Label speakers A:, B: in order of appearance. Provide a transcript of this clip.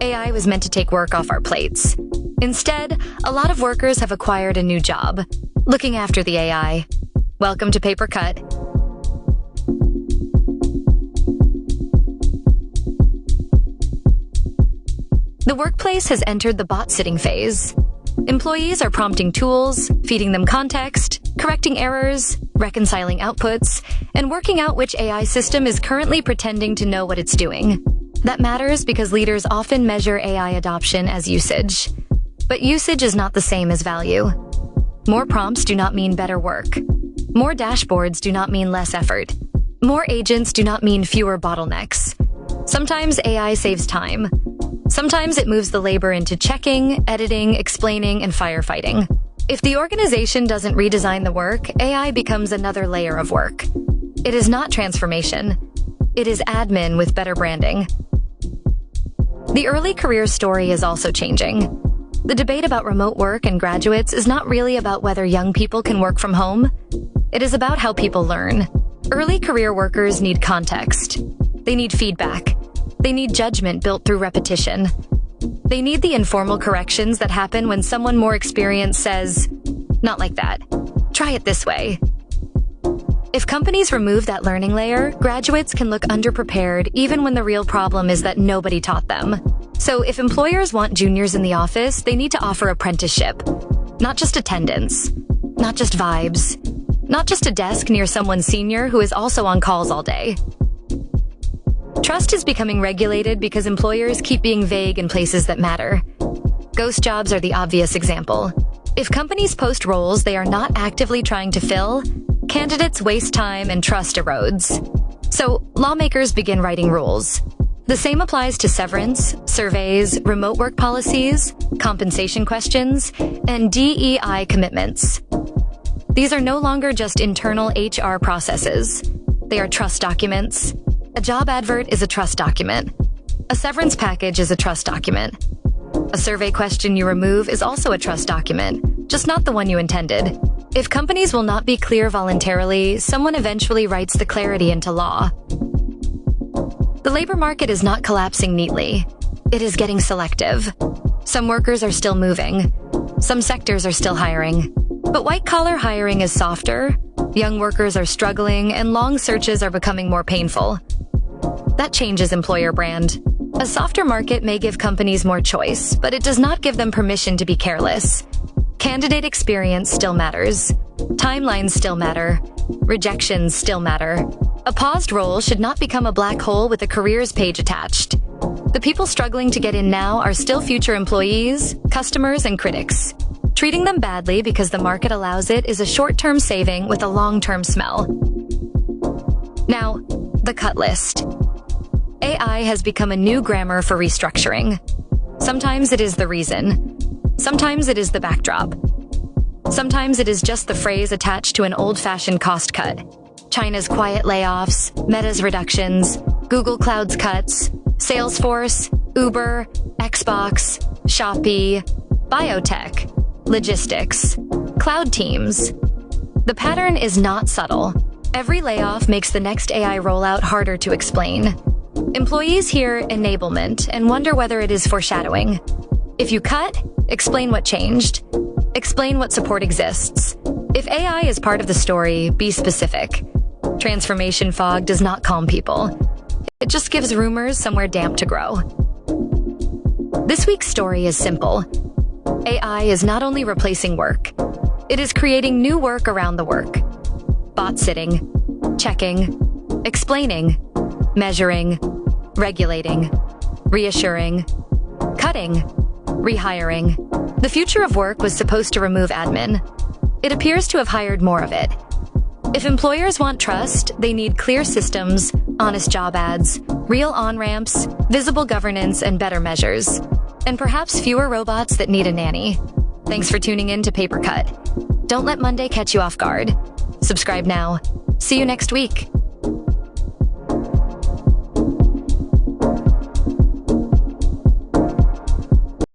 A: AI was meant to take work off our plates. Instead, a lot of workers have acquired a new job, looking after the AI. Welcome to Paper Cut. The workplace has entered the bot-sitting phase. Employees are prompting tools, feeding them context, correcting errors, reconciling outputs, and working out which AI system is currently pretending to know what it's doing. That matters because leaders often measure AI adoption as usage. But usage is not the same as value. More prompts do not mean better work. More dashboards do not mean less effort. More agents do not mean fewer bottlenecks. Sometimes AI saves time. Sometimes it moves the labor into checking, editing, explaining, and firefighting. If the organization doesn't redesign the work, AI becomes another layer of work. It is not transformation. It is admin with better branding. The early career story is also changing. The debate about remote work and graduates is not really about whether young people can work from home. It is about how people learn. Early career workers need context. They need feedback. They need judgment built through repetition. They need the informal corrections that happen when someone more experienced says, "Not like that. Try it this way." If companies remove that learning layer, graduates can look underprepared even when the real problem is that nobody taught them. So if employers want juniors in the office, they need to offer apprenticeship. Not just attendance. Not just vibes. Not just a desk near someone senior who is also on calls all day. Trust is becoming regulated because employers keep being vague in places that matter. Ghost jobs are the obvious example. If companies post roles they are not actively trying to fill, candidates waste time and trust erodes. So, lawmakers begin writing rules. The same applies to severance, surveys, remote work policies, compensation questions, and DEI commitments. These are no longer just internal HR processes. They are trust documents. A job advert is a trust document. A severance package is a trust document. A survey question you remove is also a trust document, just not the one you intended. If companies will not be clear voluntarily, someone eventually writes the clarity into law. The labor market is not collapsing neatly. It is getting selective. Some workers are still moving. Some sectors are still hiring. But white-collar hiring is softer, young workers are struggling, and long searches are becoming more painful. That changes employer brand. A softer market may give companies more choice, but it does not give them permission to be careless. Candidate experience still matters. Timelines still matter. Rejections still matter. A paused role should not become a black hole with a careers page attached. The people struggling to get in now are still future employees, customers, and critics. Treating them badly because the market allows it is a short-term saving with a long-term smell. Now, the cut list. AI has become a new grammar for restructuring. Sometimes it is the reason. Sometimes it is the backdrop. Sometimes it is just the phrase attached to an old-fashioned cost cut. China's quiet layoffs, Meta's reductions, Google Cloud's cuts, Salesforce, Uber, Xbox, Shopee, biotech, logistics, cloud teams. The pattern is not subtle. Every layoff makes the next AI rollout harder to explain. Employees hear enablement and wonder whether it is foreshadowing. If you cut, explain what changed. Explain what support exists. If AI is part of the story, be specific. Transformation fog does not calm people. It just gives rumors somewhere damp to grow. This week's story is simple. AI is not only replacing work, it is creating new work around the work. Bot-sitting, checking, explaining, measuring, regulating, reassuring, cutting, rehiring. The future of work was supposed to remove admin. It appears to have hired more of it. If employers want trust, they need clear systems, honest job ads, real on-ramps, visible governance, and better measures. And perhaps fewer robots that need a nanny. Thanks for tuning in to Paper Cut. Don't let Monday catch you off guard. Subscribe now. See you next week.